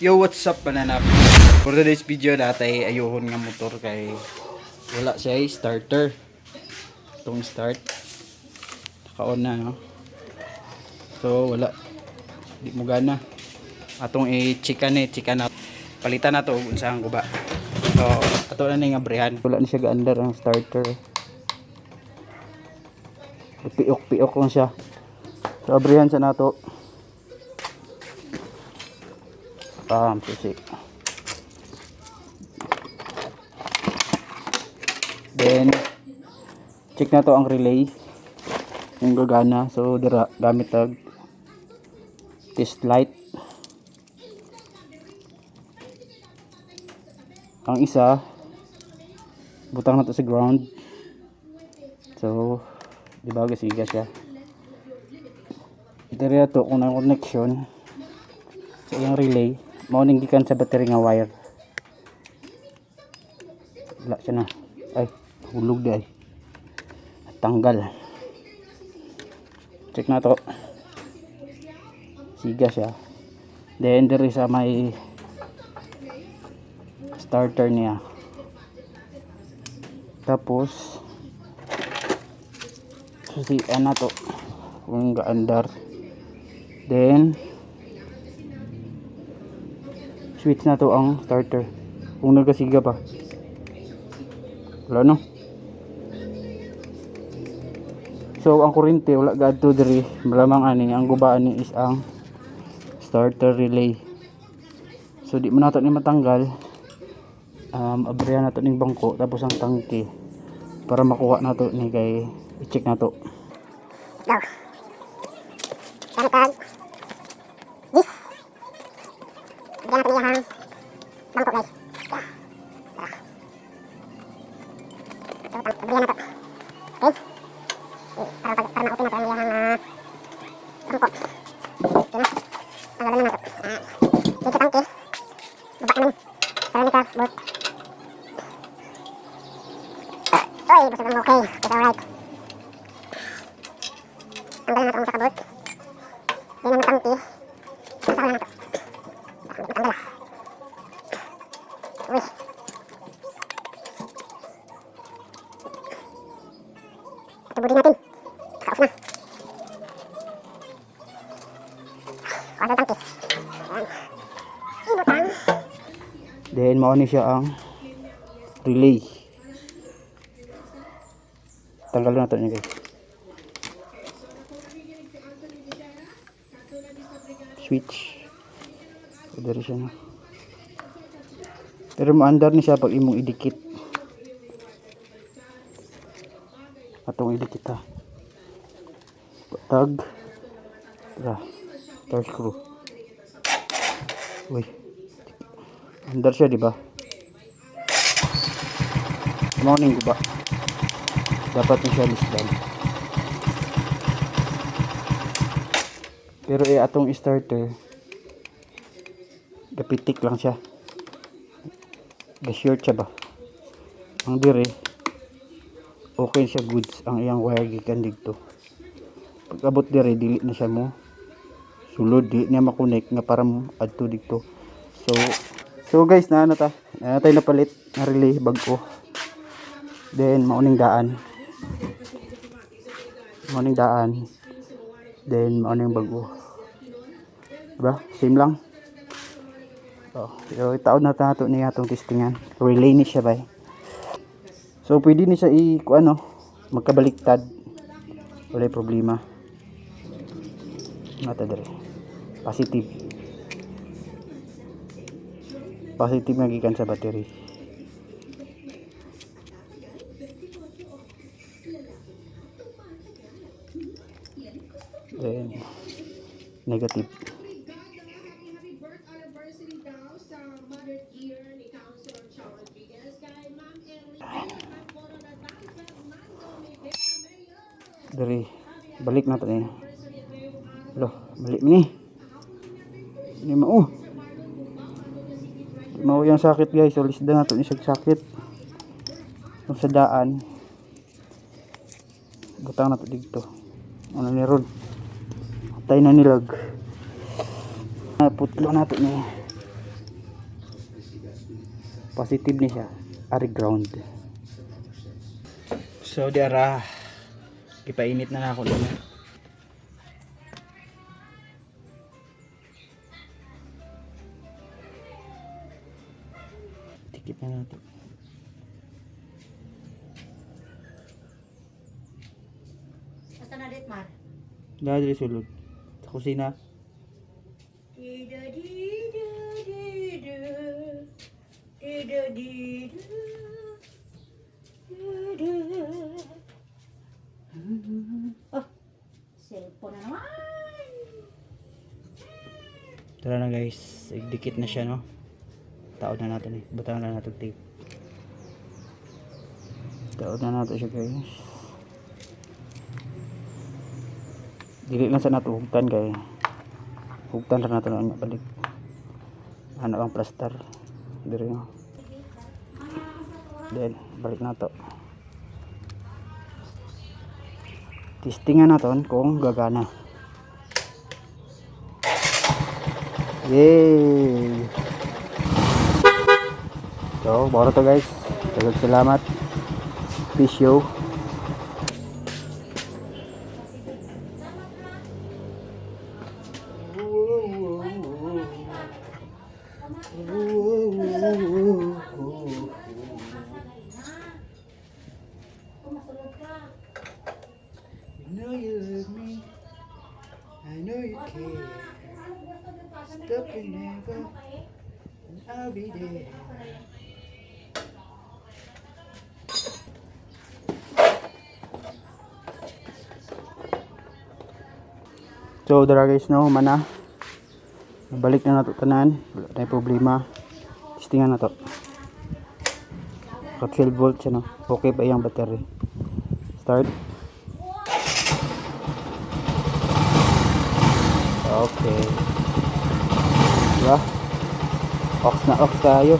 Yo, what's up mananap? For today's video natay ayuhon nga motor kay wala siya starter. Itong start. Naka-on na no. So wala. Di mo gana. Atong i-chika na. Palitan na to kung saan ko ba. So ato na nga brehan. Wala na siya gaandar ang starter. Piok-piok lang siya. So brehan sa nato. Susi. Then check na to ang relay yung gagana. So dira gamit tag test light. Ang isa butang na to sa ground. So di ba gasiga siya. Dira to kung ang connection sa iyang relay mao ning gikan sa battery nga wire. Wala siya na. Ay, hulog di ay. Tanggal. Check na to. Siga siya. Then there is may starter niya. Tapos susian na to kung gaandar. Then switch na to ang starter kung nagasiga pa. Wala no. So ang kuryente wala gadto diri, malamang ani ang gubaan ni is ang starter relay. So di mo nato ni matanggal. Abrihan nato ning bangko tapos ang tangke para makuha nato ni kay i-check nato. Go. Kanitag. This. Diyan natin yung bangko guys. So, abrihan na to. Okay? Para ma-open na to ang yung bangko. Okay na. Tanggalin na to. Dito tangke. Baba naman. Sarili ka, boat. Oy, basta lang okay. It's alright. Tanggalin na to ang sa kabot. Yan ang tangke. Sasama na to. Matanggal. Uy. Tubudin natin. Naka-off na. Kuha sa tangke. Ayan. Ibutang. Then mao ni siya ang relay. Tanggalin nato niya guys. Switch. So, dari siya na. Pero maandar ni siya pag imong idikit. Atong idikit ha. Tag. Tara. Tar screw. Uy. Andar siya, di ba? Morning guba. Dapat na siya lisdan. Pero atong starter gapitik lang siya. Ga-short siya ba? Ang dire okay siya goods ang iyang wire gikan dito. Pag abot dire dili na siya mo sulod di niya makonek nga para mo adto dito. So guys na tayo napalit na relay bago. Then mauning daan. Then mauning bago. Diba? Same lang. So itaon na nato niya atong testingan. Relay ni siya ba? So pwede ni siya magkabaliktad. Wala problema. Nata dire. Positive nga gikan sa battery. Then negative. Dari balik na to ni. Loh, balik ni. Ini mau. Mau yang sakit guys, so lisdan na to ni sakit. Kung sa daan. Butang na to dito. Ano ni ron? Tay na nilag. Putlo na to ni. Positive ni siya. Ari ground. So diara ipainit na ako doon. Tikip na natin. Asa na dit man? Dahil sulod sa kusina. Dida dida dida dida dida dida. Oh, cellphone na naman. Tara na guys, dikit na siya no. Taod na natin eh. Butangan na natin tape. Taod na natin siya guys. Dili na sa nato hugtan kay hugtan ra natin ano balik. Ano ang plaster. Diri no. Then balik na to. Testingan natin kung gagana. Yay! So, boro to guys. Salamat. Peace yo. I know you love me. I know you care. Stop and never, and I'll be there. So, dara guys, no, mana. Balik na nato tanan. Wala tayong problema. Testingan na to. 12 volts siya, no. Okay pa yung battery. Start. Okay. Diba? Ox na ox tayo.